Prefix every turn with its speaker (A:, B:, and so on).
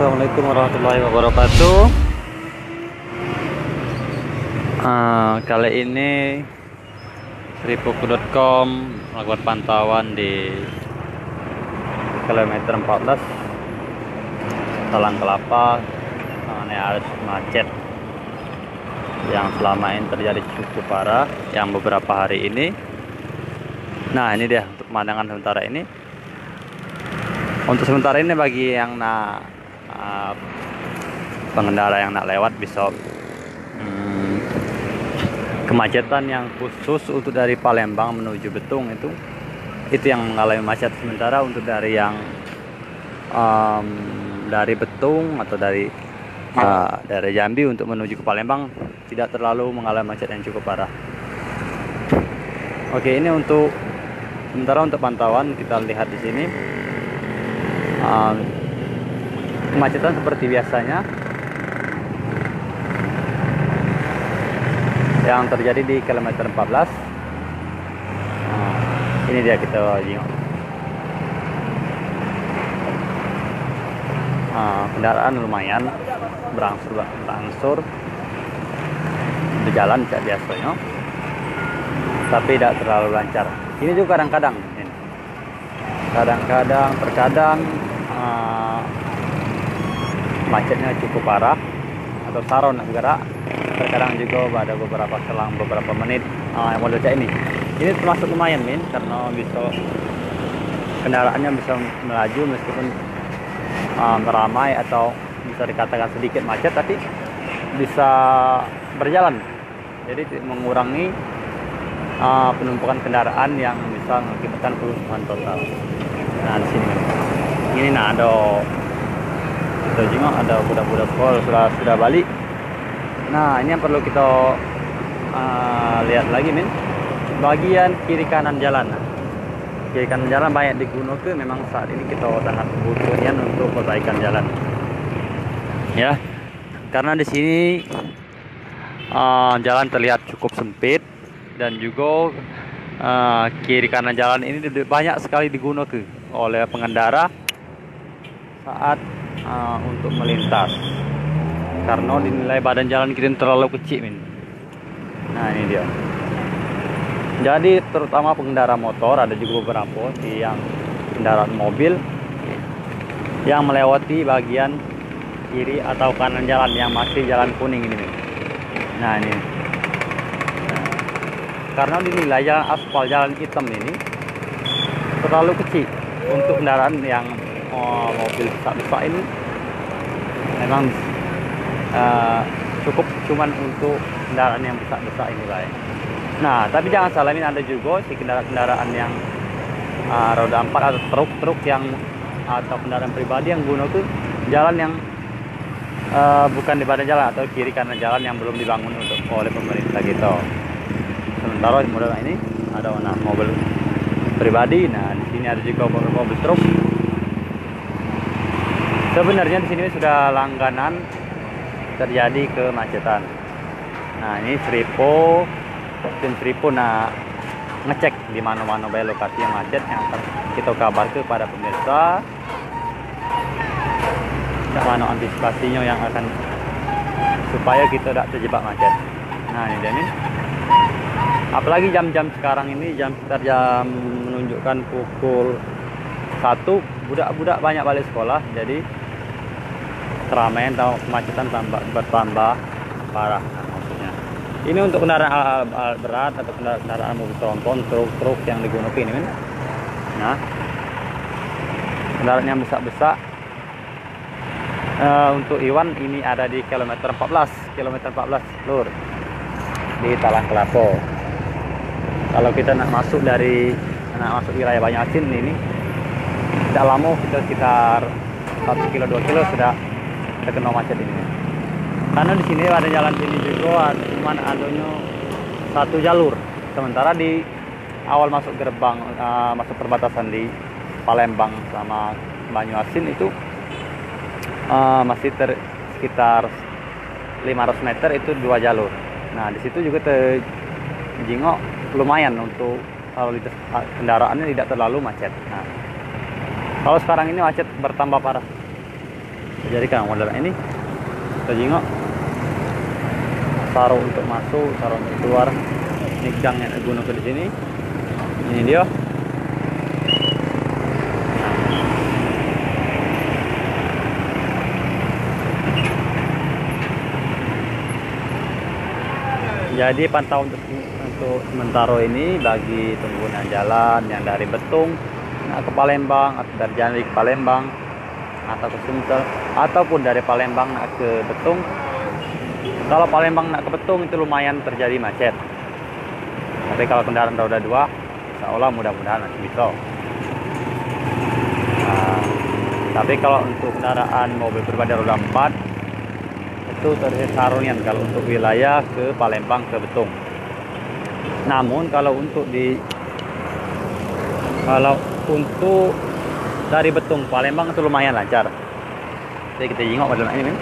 A: Assalamualaikum warahmatullahi wabarakatuh. Kali ini Tripuku.com melakukan pantauan di kilometer 14 Talang Kelapa mengenai arus macet yang selama ini terjadi cukup parah yang beberapa hari ini. Nah, ini dia untuk pemandangan sementara ini. Untuk sementara ini bagi yang pengendara yang nak lewat bisa kemacetan yang khusus untuk dari Palembang menuju Betung itu yang mengalami macet. Sementara untuk dari yang dari Betung atau dari Jambi untuk menuju ke Palembang tidak terlalu mengalami macet yang cukup parah. Oke, ini untuk sementara untuk pantauan kita lihat di sini. Kemacetan seperti biasanya yang terjadi di kilometer 14. Ini dia kita jengok. Kendaraan lumayan berangsur berjalan kayak biasanya, tapi tidak terlalu lancar. Ini juga kadang-kadang terkadang macetnya cukup parah atau saron bergerak. Terkadang juga ada beberapa menit yang model kayak ini termasuk lumayan karena bisa kendaraannya bisa melaju meskipun ramai atau bisa dikatakan sedikit macet, tapi bisa berjalan, jadi mengurangi penumpukan kendaraan yang bisa mengakibatkan kerusuhan total. Nah, di sini ini ada budak-budak sekolah sudah balik. Nah, ini yang perlu kita lihat lagi bagian kiri kanan jalan. Kiri kanan jalan banyak digunakan, memang saat ini kita sangat butuhnya untuk perbaikan jalan ya, karena di sini jalan terlihat cukup sempit dan juga kiri kanan jalan ini banyak sekali digunakan oleh pengendara saat untuk melintas karena dinilai badan jalan kita terlalu kecil Nah, ini dia. Jadi terutama pengendara motor, ada juga beberapa yang kendaraan mobil yang melewati bagian kiri atau kanan jalan yang masih jalan kuning ini Nah, ini karena dinilai aspal jalan hitam ini terlalu kecil untuk kendaraan yang mobil besar ini. Memang cukup cuman untuk kendaraan yang besar ini baik. Nah, tapi jangan salah, ada juga si kendaraan yang roda 4 atau truk yang atau kendaraan pribadi yang gunakan jalan yang bukan di badan jalan atau kiri kanan jalan yang belum dibangun oleh pemerintah gitu. Sementara model ini ada mobil pribadi. Nah, di sini ada juga mobil truk. Sebenarnya di sini sudah langganan terjadi kemacetan. Nah, ini tim Tripo ngecek di mana-mana lokasi yang macet yang akan kita kabar kepada pemirsa. Mana antisipasinya yang akan supaya kita tidak terjebak macet. Nah, ini dia apalagi jam-jam sekarang ini sekitar jam menunjukkan pukul 1, budak-budak banyak balik sekolah, jadi keramaian atau kemacetan bertambah parah. Maksudnya ini untuk kendaraan berat atau kendaraan mobil tronton, truk yang digunakan ini Nah, kendaraan yang besar untuk Iwan ini ada di kilometer 14 lur di Talang Kelapa. Kalau kita nak masuk wilayah Banyasin ini tidak lama, kita sekitar 1 kilo 2 kilo sudah terkena macet ini. Karena di sini ada jalan sini juga cuman adanya satu jalur, sementara di awal masuk gerbang masuk perbatasan di Palembang sama Banyuasin itu masih sekitar 500 meter itu 2 jalur. Nah, di situ juga terjingok lumayan untuk lalu lintas kendaraannya tidak terlalu macet. Nah, kalau sekarang ini macet bertambah parah. Jadikan model ini kita jengok taruh untuk masuk, taruh untuk keluar. Ini gang yang guna ke di sini. Ini dia. Jadi pantau untuk sementara ini bagi pengguna jalan yang dari Betung ke Palembang, atau dari Jambi ke Palembang, atau ke Sumsel, ataupun dari Palembang ke Betung. Kalau Palembang ke Betung itu lumayan terjadi macet. Tapi kalau kendaraan roda 2, insya Allah mudah-mudahan masih bisa. Nah, tapi kalau untuk kendaraan mobil pribadi roda 4 itu terjadi sarunian kalau untuk wilayah ke Palembang ke Betung. Namun kalau untuk dari Betung Palembang itu lumayan lancar. Jadi kita jengok pada ini, men.